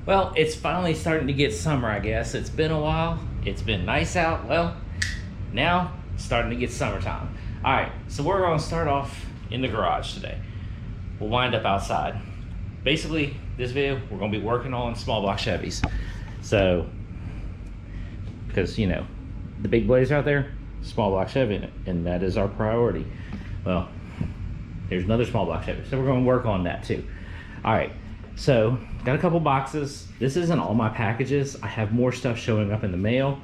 Well, it's finally starting to get summer, I guess. It's been a while. It's been nice out. Well, now it's starting to get summertime. All right, so we're going to start off in the garage today. We'll wind up outside. Basically, this video, we're going to be working on small block Chevys. So, because, you know, the big Blazer out there, small block Chevy in it, and that is our priority. Well, there's another small block Chevy, so we're going to work on that too. All right, so got a couple boxes. This isn't all my packages. I have more stuff showing up in the mail.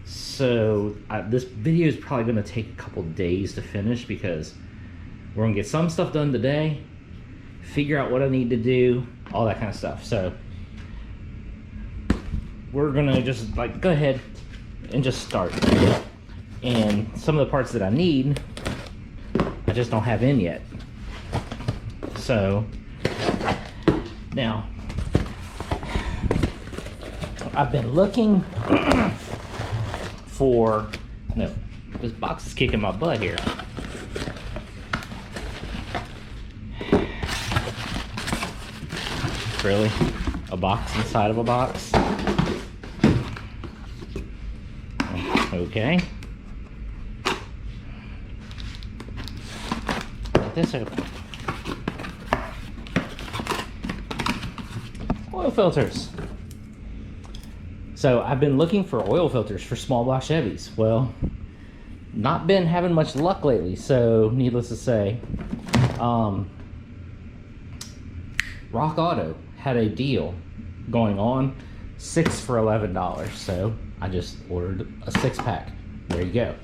So this video is probably going to take a couple days to finish because we're going to get some stuff done today, figure out what I need to do, all that kind of stuff. So we're going to just like go ahead and just start. And some of the parts that I need, I just don't have in yet. So now I've been looking for, no, this box is kicking my butt here. Really? A box inside of a box? Okay. Get this open. Oil filters. So I've been looking for oil filters for small block Chevys. Well, not been having much luck lately. So needless to say, Rock Auto had a deal going on, 6 for $11. So I just ordered a 6-pack. There you go.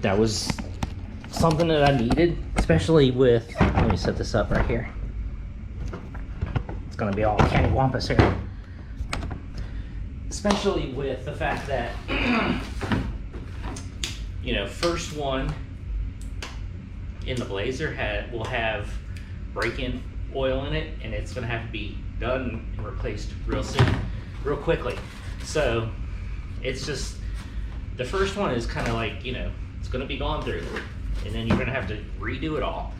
That was something that I needed, especially with, let me set this up right here. It's gonna be all cattywampus here. Especially with the fact that, you know, first one in the Blazer will have break-in oil in it, and it's gonna have to be done and replaced real soon, real quickly. So it's just, the first one is kind of like, you know, it's gonna be gone through, and then you're gonna have to redo it all.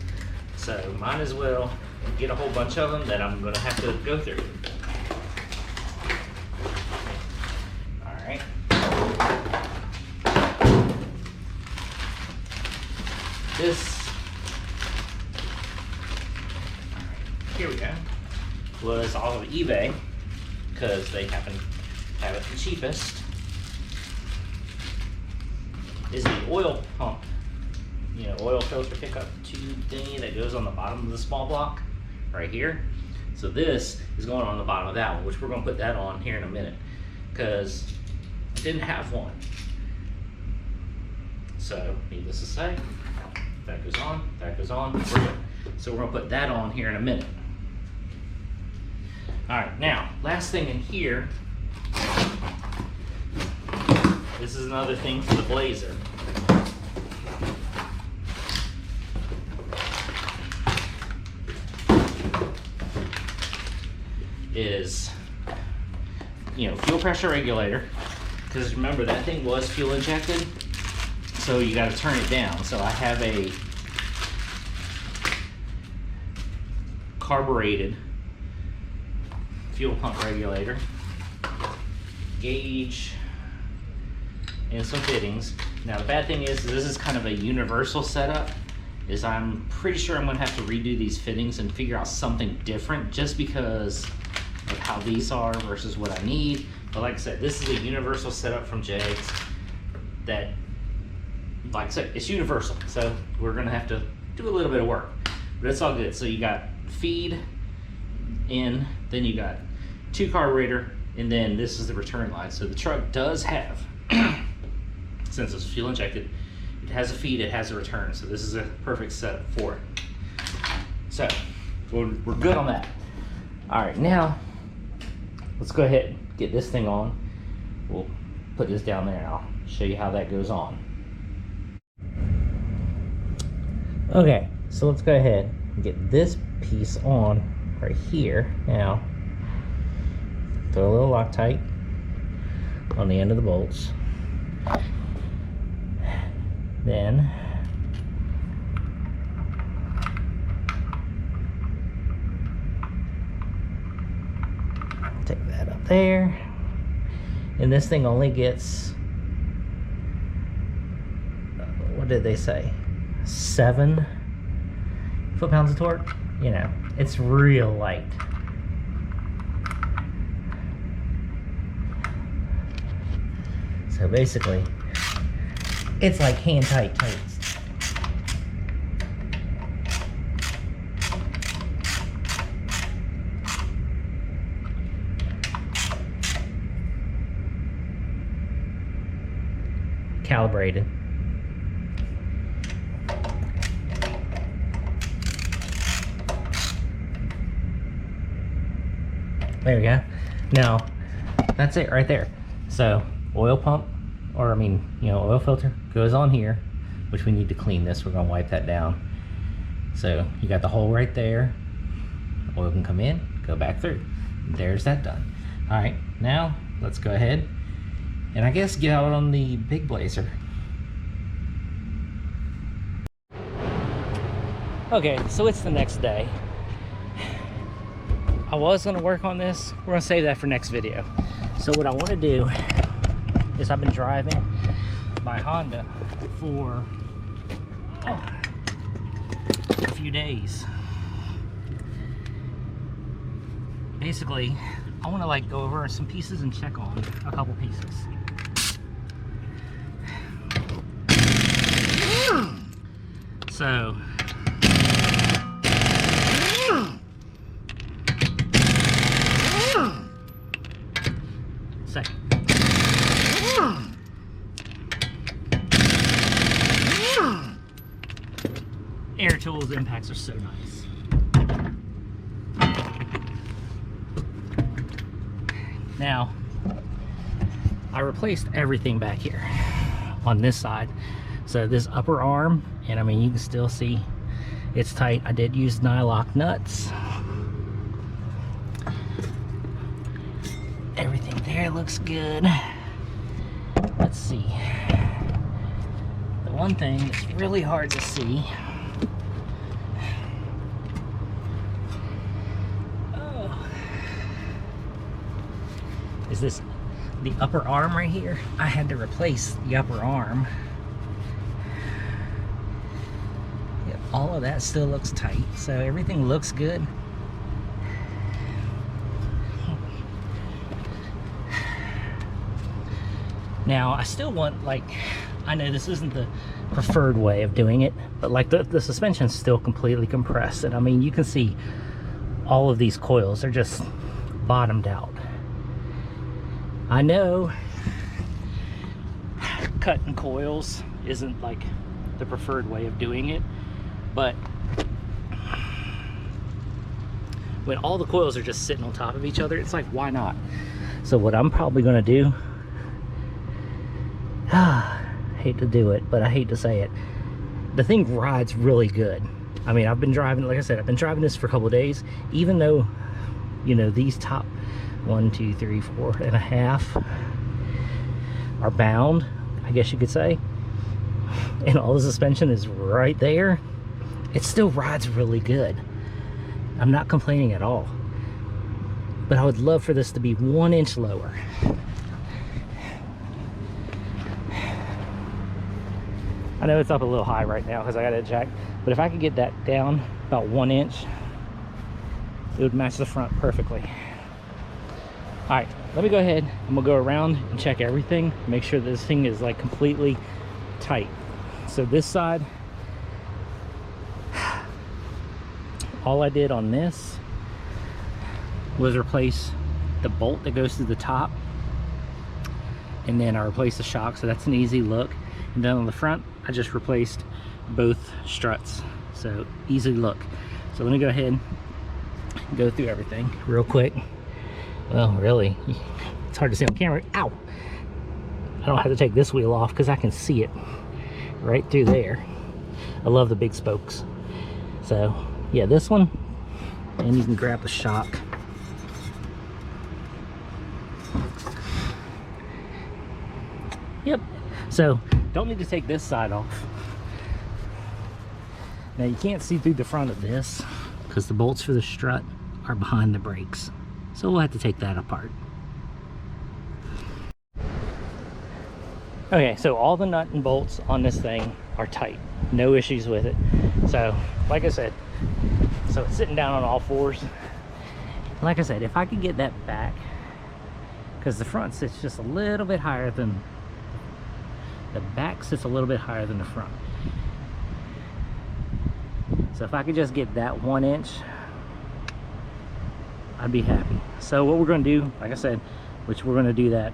So might as well get a whole bunch of them that I'm gonna have to go through. All right. This, all right, here we go, was all of eBay because they happen to have it the cheapest. Is the oil pump, you know, oil filter pickup tube thingy that goes on the bottom of the small block right here. So this is going on the bottom of that one, which we're going to put that on here in a minute because I didn't have one. So needless to say, that goes on, that goes on, we're good. So we're going to put that on here in a minute. All right, now last thing in here, this is another thing for the Blazer. Is, you know, fuel pressure regulator, because remember that thing was fuel injected, so you got to turn it down. So I have a carbureted fuel pump regulator, gauge, and some fittings. Now the bad thing is this is kind of a universal setup, is I'm pretty sure I'm going to have to redo these fittings and figure out something different just because of how these are versus what I need. But like I said, this is a universal setup from Jags that, like I said, it's universal. So we're gonna have to do a little bit of work, but it's all good. So you got feed in, then you got 2 carburetor, and then this is the return line. So the truck does have, since it's fuel injected, it has a feed, it has a return. So this is a perfect setup for it. So we're good on that. All right, now let's go ahead and get this thing on. We'll put this down there and I'll show you how that goes on. Okay, so let's go ahead and get this piece on right here. Now, throw a little Loctite on the end of the bolts. Then Take that up there. And this thing only gets, what did they say? 7 foot-pounds of torque. You know, it's real light. So basically, it's like hand-tight totes. Calibrated. There we go. Now, that's it right there. So, oil pump, or I mean, you know, oil filter goes on here, which we need to clean this. We're gonna wipe that down. So, you got the hole right there. Oil can come in, go back through. There's that done. All right, now let's go ahead and I guess get out on the big blazer. Okay, so it's the next day. I was gonna work on this. We're gonna save that for next video. So what I wanna do is I've been driving my Honda for a few days. Basically, I wanna like go over some pieces and check on a couple pieces. So, second. Air tools impacts are so nice. Now, I replaced everything back here on this side. So this upper arm, and I mean, you can still see it's tight. I did use nylock nuts. Everything there looks good. Let's see. The one thing that's really hard to see is this, the upper arm right here. I had to replace the upper arm. Yeah, all of that still looks tight, so everything looks good. Now, I still want, like, I know this isn't the preferred way of doing it, but like the suspension's still completely compressed. And I mean, you can see all of these coils are just bottomed out. I know cutting coils isn't like the preferred way of doing it, but when all the coils are just sitting on top of each other, it's like, why not? So what I'm probably gonna do, hate to do it, but I hate to say it, the thing rides really good. I mean, I've been driving, like I said, I've been driving this for a couple of days, even though, you know, these top 1, 2, 3, 4.5 are bound, I guess you could say, and all the suspension is right there. It still rides really good. I'm not complaining at all, but I would love for this to be 1 inch lower. I know it's up a little high right now because I got it jacked, but if I could get that down about 1 inch, it would match the front perfectly. All right, let me go ahead. I'm gonna go around and check everything, make sure this thing is like completely tight. So this side, all I did on this was replace the bolt that goes through the top, and then I replaced the shock, so that's an easy look. And then on the front, I just replaced both struts, so easy look. So let me go ahead and go through everything real quick. Well, really, it's hard to see on camera. Ow! I don't have to take this wheel off because I can see it right through there. I love the big spokes. So yeah, this one, and you can grab the shock. Yep. So don't need to take this side off. Now you can't see through the front of this because the bolts for the strut are behind the brakes. So we'll have to take that apart. Okay, so all the nut and bolts on this thing are tight. No issues with it. So, like I said, so it's sitting down on all fours. Like I said, if I could get that back, because the front sits just a little bit higher than, the back sits a little bit higher than the front. So if I could just get that 1 inch, I'd be happy. So what we're going to do, like I said, which we're going to do that,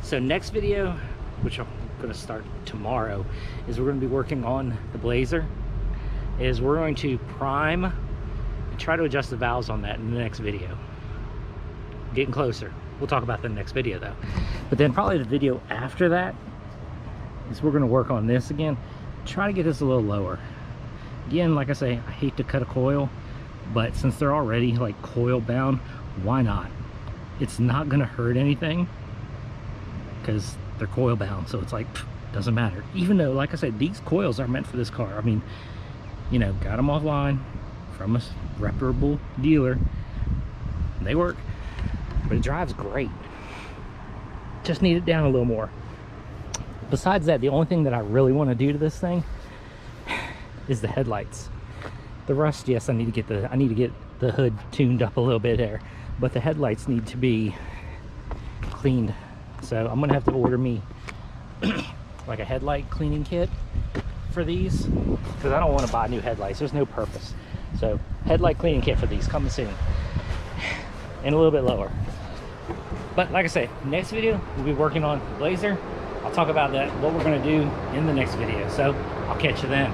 so next video, which I'm going to start tomorrow, is we're going to be working on the Blazer. Is we're going to prime and try to adjust the valves on that in the next video. Getting closer. We'll talk about that in the next video though. But then probably the video after that is we're going to work on this again, try to get this a little lower. Again, like I say, I hate to cut a coil, but since they're already like coil bound, why not? It's not going to hurt anything because they're coil bound, so it's like, doesn't matter. Even though, like I said, these coils are meant for this car. I mean, you know, got them offline from a reputable dealer. They work, but it drives great. Just need it down a little more. Besides that, the only thing that I really want to do to this thing is the headlights. The rust, yes, I need to get the hood tuned up a little bit there, but the headlights need to be cleaned. So I'm gonna have to order me like a headlight cleaning kit for these, because I don't want to buy new headlights. There's no purpose. So headlight cleaning kit for these coming soon, and a little bit lower. But like I say, next video we'll be working on the Blazer. I'll talk about that, what we're going to do in the next video. So I'll catch you then.